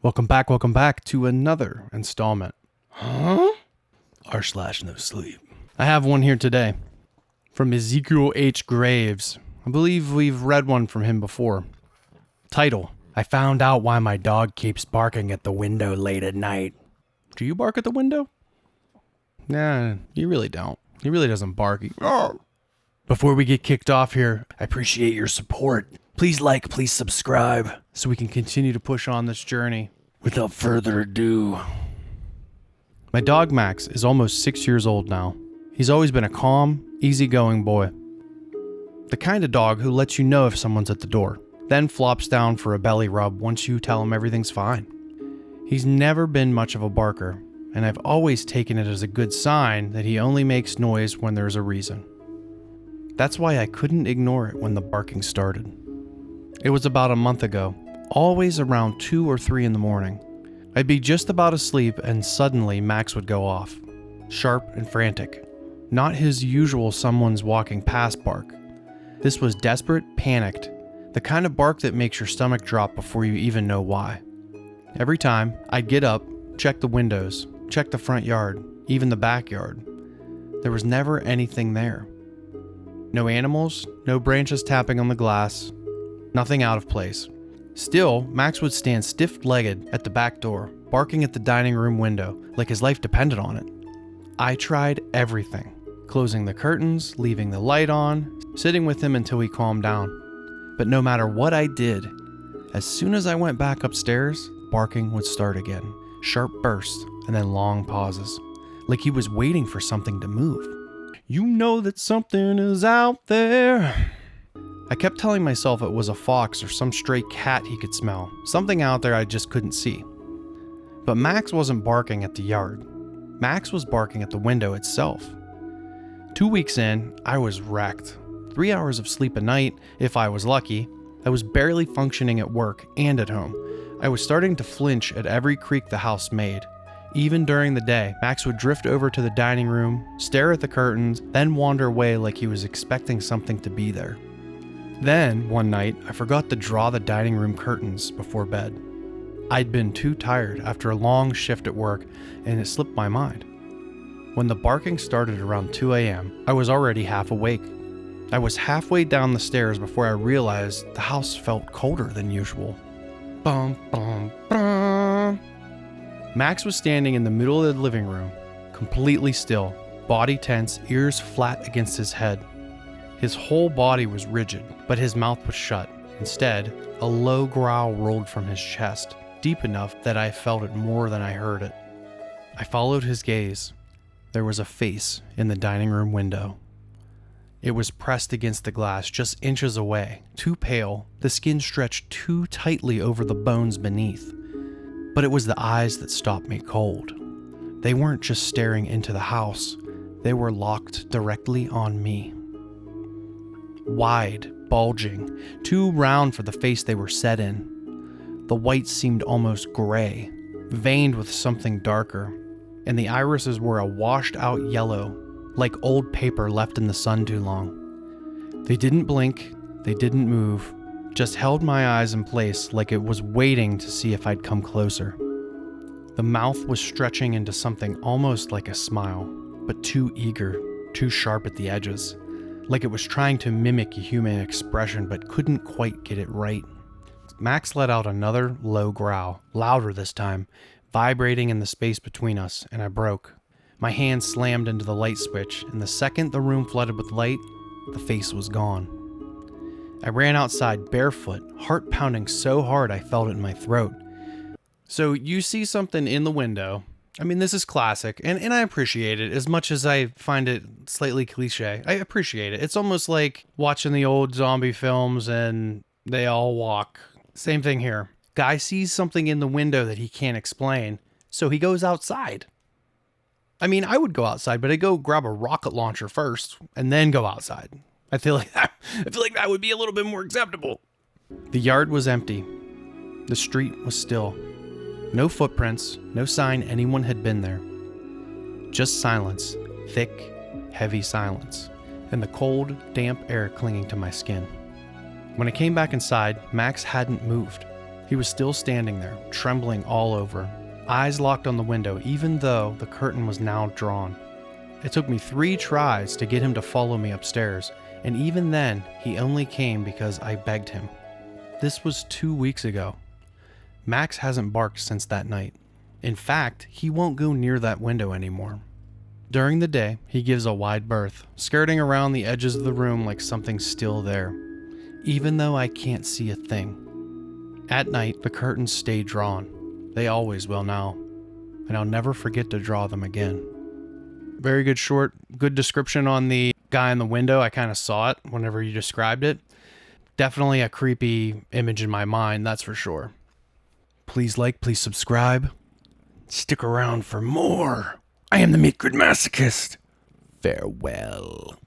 Welcome back to another installment. R/No sleep. I have one here today from Ezekiel H. Graves. I believe we've read one from him before. Title: I found out why my dog keeps barking at the window late at night. Do you bark at the window? Nah, you really don't. He really doesn't bark. Before we get kicked off here, I appreciate your support. Please like, please subscribe, so we can continue to push on this journey. Without further ado, my dog Max is almost 6 years old now. He's always been a calm, easygoing boy. The kind of dog who lets you know if someone's at the door, then flops down for a belly rub once you tell him everything's fine. He's never been much of a barker, and I've always taken it as a good sign that he only makes noise when there's a reason. That's why I couldn't ignore it when the barking started. It was about a month ago, always around 2 or 3 in the morning. I'd be just about asleep and suddenly Max would go off, sharp and frantic. Not his usual someone's walking past bark. This was desperate, panicked, the kind of bark that makes your stomach drop before you even know why. Every time, I'd get up, check the windows, check the front yard, even the backyard. There was never anything there. No animals, no branches tapping on the glass, nothing out of place. Still, Max would stand stiff-legged at the back door, barking at the dining room window like his life depended on it. I tried everything, closing the curtains, leaving the light on, sitting with him until he calmed down. But no matter what I did, as soon as I went back upstairs, barking would start again. Sharp bursts and then long pauses, like he was waiting for something to move. You know that something is out there. I kept telling myself it was a fox or some stray cat he could smell, something out there I just couldn't see. But Max wasn't barking at the yard. Max was barking at the window itself. 2 weeks in, I was wrecked. 3 hours of sleep a night, if I was lucky. I was barely functioning at work and at home. I was starting to flinch at every creak the house made. Even during the day, Max would drift over to the dining room, stare at the curtains, then wander away like he was expecting something to be there. Then, one night, I forgot to draw the dining room curtains before bed. I'd been too tired after a long shift at work, and it slipped my mind. When the barking started around 2 a.m., I was already half awake. I was halfway down the stairs before I realized the house felt colder than usual. Bum, bum, bum. Max was standing in the middle of the living room, completely still, body tense, ears flat against his head. His whole body was rigid, but his mouth was shut. Instead, a low growl rolled from his chest, deep enough that I felt it more than I heard it. I followed his gaze. There was a face in the dining room window. It was pressed against the glass just inches away, too pale, the skin stretched too tightly over the bones beneath. But it was the eyes that stopped me cold. They weren't just staring into the house, they were locked directly on me. Wide, bulging, too round for the face they were set in. The white seemed almost gray, veined with something darker, and the irises were a washed-out yellow, like old paper left in the sun too long. They didn't blink, they didn't move, just held my eyes in place like it was waiting to see if I'd come closer. The mouth was stretching into something almost like a smile, but too eager, too sharp at the edges. Like it was trying to mimic a human expression but couldn't quite get it right. Max let out another low growl, louder this time, vibrating in the space between us, and I broke. My hand slammed into the light switch, and the second the room flooded with light, the face was gone. I ran outside barefoot, heart pounding so hard I felt it in my throat. So you see something in the window. I mean, this is classic, and I appreciate it as much as I find it slightly cliche. I appreciate it. It's almost like watching the old zombie films and they all walk. Same thing here. Guy sees something in the window that he can't explain, so he goes outside. I mean, I would go outside, but I'd go grab a rocket launcher first and then go outside. I feel like that would be a little bit more acceptable. The yard was empty. The street was still. No footprints, no sign anyone had been there. Just silence, thick, heavy silence, and the cold, damp air clinging to my skin. When I came back inside, Max hadn't moved. He was still standing there, trembling all over, eyes locked on the window even though the curtain was now drawn. It took me 3 tries to get him to follow me upstairs, and even then, he only came because I begged him. This was 2 weeks ago. Max hasn't barked since that night. In fact, he won't go near that window anymore. During the day, he gives a wide berth, skirting around the edges of the room like something's still there, even though I can't see a thing. At night, the curtains stay drawn. They always will now, and I'll never forget to draw them again. Very good short, good description on the guy in the window. I kind of saw it whenever you described it. Definitely a creepy image in my mind, that's for sure. Please like, please subscribe. Stick around for more. I am the Meat Grid Masochist. Farewell.